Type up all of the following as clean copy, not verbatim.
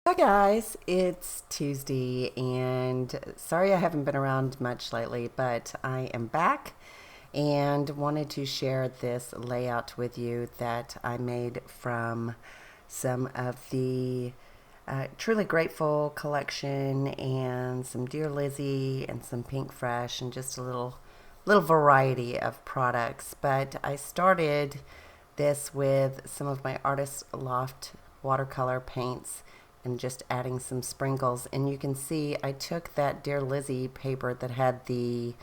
Hi guys, it's Tuesday and sorry I haven't been around much lately, but I am back and wanted to share this layout with you that I made from some of the Truly Grateful collection and some Dear Lizzie and some Pink Fresh and just a little variety of products. But I started this with some of my Artist Loft watercolor paints and just adding some sprinkles. And you can see I took that Dear Lizzie paper that had the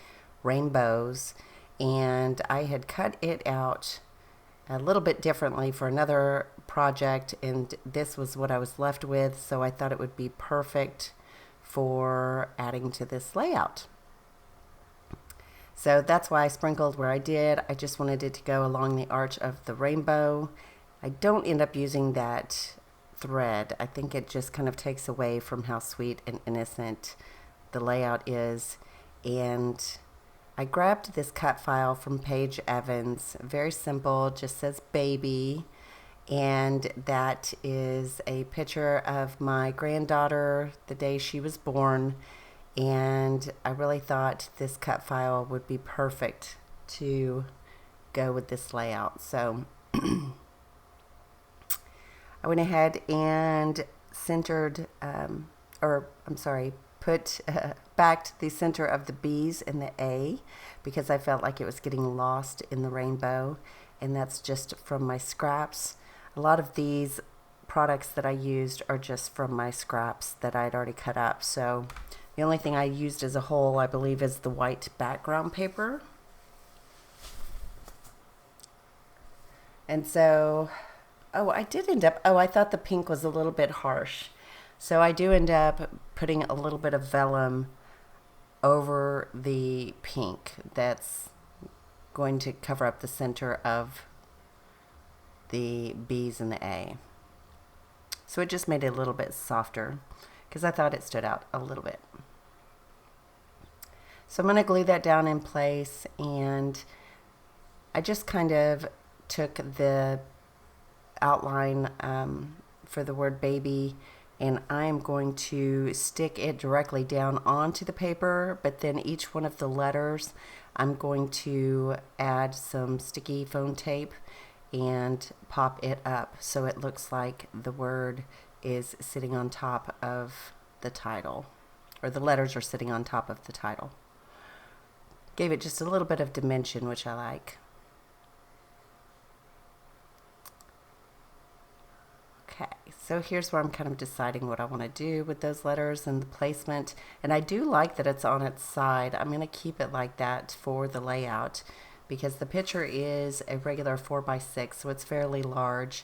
rainbows and I had cut it out a little bit differently for another project, and this was what I was left with, so I thought it would be perfect for adding to this layout. So that's why I sprinkled where I did. I just wanted it to go along the arch of the rainbow. I don't end up using that thread. I think it just kind of takes away from how sweet and innocent the layout is. And I grabbed this cut file from Paige Evans. Very simple, just says baby. And that is a picture of my granddaughter the day she was born. And I really thought this cut file would be perfect to go with this layout. So I went ahead and centered, put backed the center of the B's in the A because I felt like it was getting lost in the rainbow. And that's just from my scraps. A lot of these products that I used are just from my scraps that I'd already cut up. So the only thing I used as a whole, I believe, is the white background paper. And so, I did end up, I thought the pink was a little bit harsh. So I do end up putting a little bit of vellum over the pink that's going to cover up the center of the B's and the A. So it just made it a little bit softer because I thought it stood out a little bit. So I'm going to glue that down in place, and I just kind of took the outline for the word baby, and I'm going to stick it directly down onto the paper, but then each one of the letters I'm going to add some sticky foam tape and pop it up so it looks like the word is sitting on top of the title, or the letters are sitting on top of the title. Gave it just a little bit of dimension, which I like. Okay, so here's where I'm kind of deciding what I want to do with those letters and the placement. And I do like that it's on its side. I'm going to keep it like that for the layout because the picture is a regular 4x6, so it's fairly large.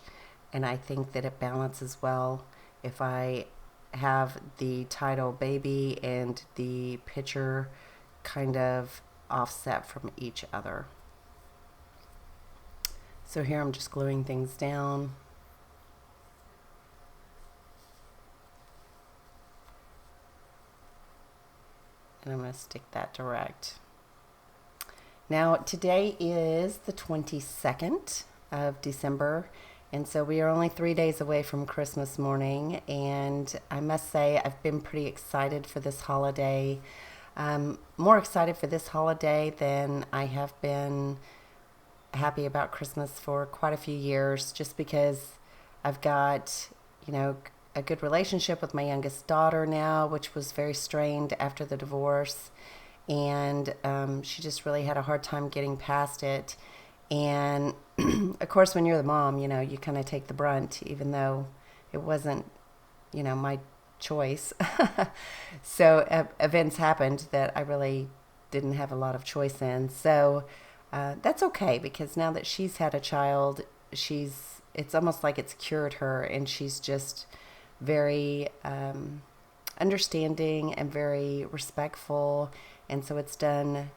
And I think that it balances well if I have the title baby and the picture kind of offset from each other. So here I'm just gluing things down. And I'm going to stick that direct. Now today is the 22nd of December, and so we are only 3 days away from Christmas morning, and I must say I've been pretty excited for this holiday. More excited for this holiday than I have been happy about Christmas for quite a few years, just because I've got, a good relationship with my youngest daughter now, which was very strained after the divorce. And she just really had a hard time getting past it. And of course, when you're the mom, you kind of take the brunt, even though it wasn't, my choice. So events happened that I really didn't have a lot of choice in. So that's okay, because now that she's had a child, it's almost like it's cured her, and she's just very understanding and very respectful, and so it's done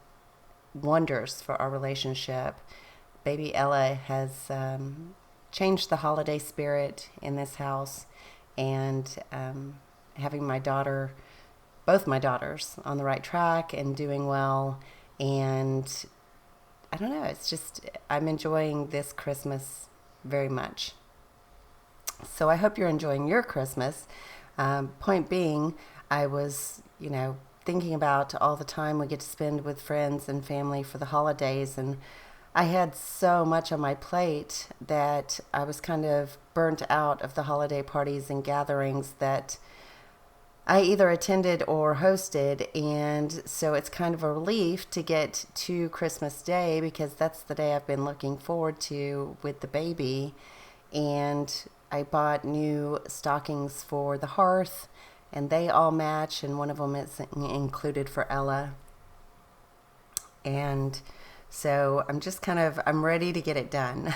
wonders for our relationship. Baby Ella has changed the holiday spirit in this house, and having both my daughters on the right track and doing well, and I don't know, I'm enjoying this Christmas very much. So I hope you're enjoying your Christmas. Point being, I was, thinking about all the time we get to spend with friends and family for the holidays, and I had so much on my plate that I was kind of burnt out of the holiday parties and gatherings that I either attended or hosted. And so it's kind of a relief to get to Christmas Day because that's the day I've been looking forward to with the baby. And I bought new stockings for the hearth, and they all match, and one of them is included for Ella. And so I'm ready to get it done.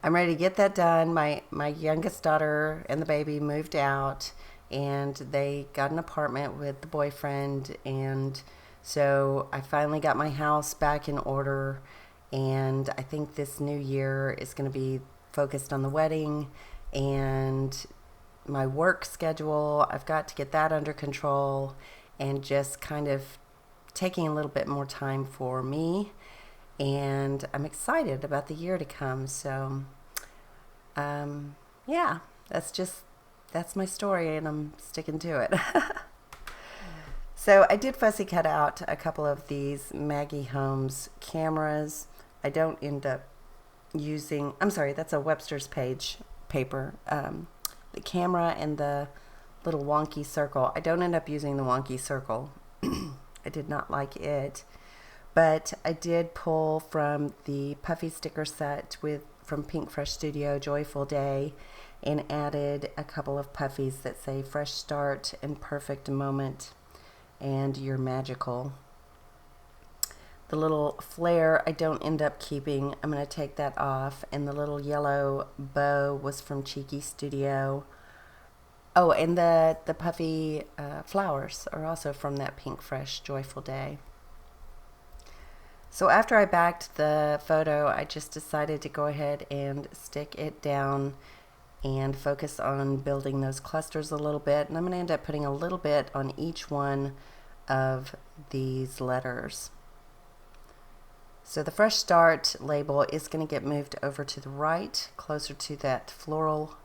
I'm ready to get that done. My youngest daughter and the baby moved out, and they got an apartment with the boyfriend, and so I finally got my house back in order. And I think this new year is going to be focused on the wedding and my work schedule. I've got to get that under control and just kind of taking a little bit more time for me. And I'm excited about the year to come. So, yeah, that's my story, and I'm sticking to it. So I did fussy cut out a couple of these Maggie Holmes cameras. I don't end up using, I'm sorry, that's a Webster's page paper. The camera and the little wonky circle. I don't end up using the wonky circle. I did not like it. But I did pull from the puffy sticker set from Pink Fresh Studio, Joyful Day, and added a couple of puffies that say Fresh Start and Perfect Moment and You're Magical. The little flare I don't end up keeping. I'm going to take that off. And the little yellow bow was from Cheeky Studio. Oh, and the puffy flowers are also from that Pink Fresh Joyful Day. So after I backed the photo, I just decided to go ahead and stick it down and focus on building those clusters a little bit. And I'm going to end up putting a little bit on each one of these letters. So the Fresh Start label is going to get moved over to the right, closer to that floral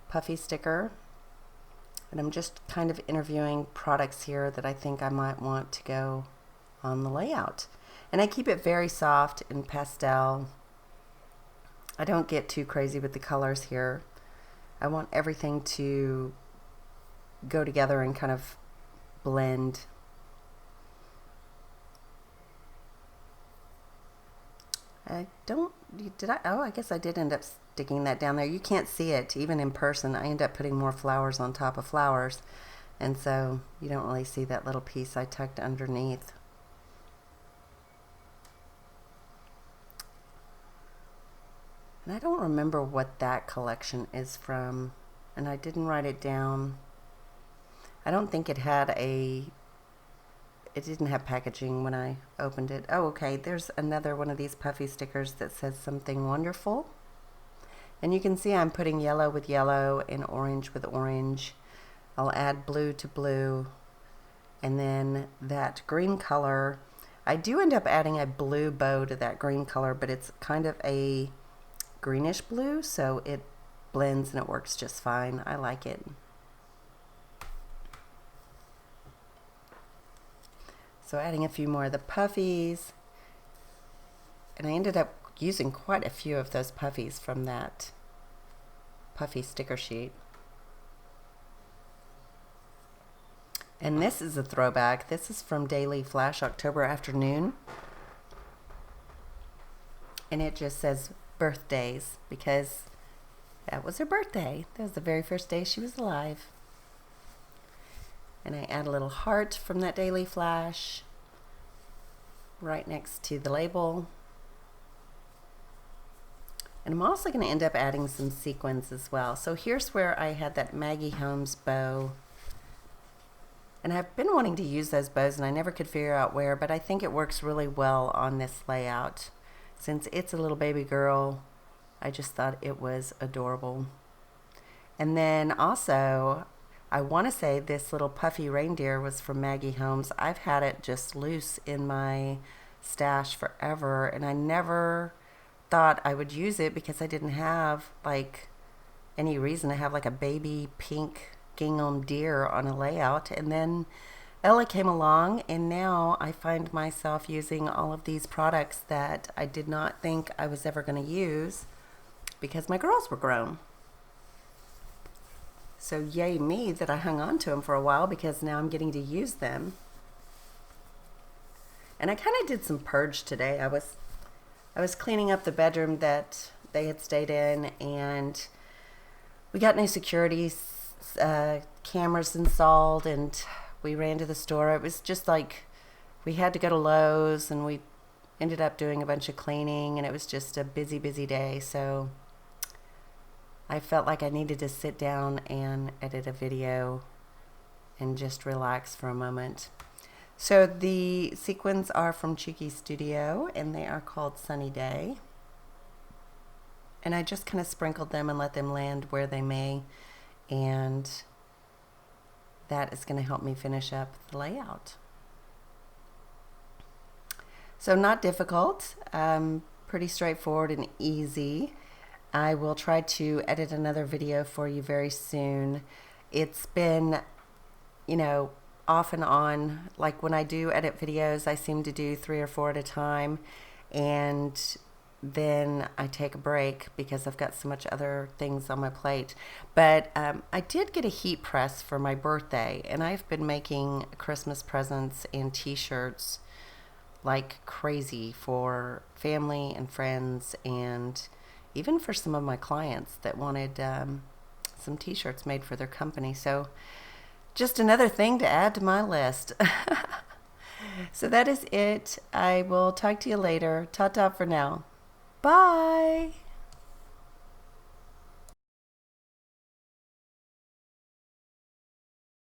puffy sticker. And I'm just kind of interviewing products here that I think I might want to go on the layout. And I keep it very soft and pastel. I don't get too crazy with the colors here. I want everything to go together and kind of blend. I guess I did end up sticking that down there. You can't see it even in person. I end up putting more flowers on top of flowers. And so you don't really see that little piece I tucked underneath. And I don't remember what that collection is from, and I didn't write it down. I don't think it didn't have packaging when I opened it. Oh, okay, there's another one of these puffy stickers that says Something Wonderful. And you can see I'm putting yellow with yellow and orange with orange. I'll add blue to blue. And then that green color, I do end up adding a blue bow to that green color, but it's kind of a greenish blue, so it blends and it works just fine. I like it. So adding a few more of the puffies, and I ended up using quite a few of those puffies from that puffy sticker sheet. And this is a throwback. This is from Daily Flash October Afternoon, and it just says birthdays because that was her birthday. That was the very first day she was alive. And I add a little heart from that Daily Flash right next to the label. And I'm also going to end up adding some sequins as well. So here's where I had that Maggie Holmes bow. And I've been wanting to use those bows and I never could figure out where, but I think it works really well on this layout. Since it's a little baby girl, I just thought it was adorable. And then also, I want to say this little puffy reindeer was from Maggie Holmes. I've had it just loose in my stash forever, and I never thought I would use it because I didn't have like any reason to have like a baby pink gingham deer on a layout, and then Ella came along, and now I find myself using all of these products that I did not think I was ever going to use because my girls were grown. So yay me that I hung on to them for a while, because now I'm getting to use them. And I kind of did some purge today. I was cleaning up the bedroom that they had stayed in, and we got new security cameras installed, and we ran to the store. It was just like we had to go to Lowe's, and we ended up doing a bunch of cleaning, and it was just a busy, busy day. So I felt like I needed to sit down and edit a video and just relax for a moment. So the sequins are from Chuki Studio, and they are called Sunny Day. And I just kind of sprinkled them and let them land where they may, and that is going to help me finish up the layout. So not difficult, pretty straightforward and easy. I will try to edit another video for you very soon. It's been, off and on. Like when I do edit videos, I seem to do 3 or 4 at a time, and then I take a break because I've got so much other things on my plate. But I did get a heat press for my birthday, and I've been making Christmas presents and t-shirts like crazy for family and friends, and even for some of my clients that wanted some t-shirts made for their company. So just another thing to add to my list. So that is it. I will talk to you later. Ta-ta for now. Bye.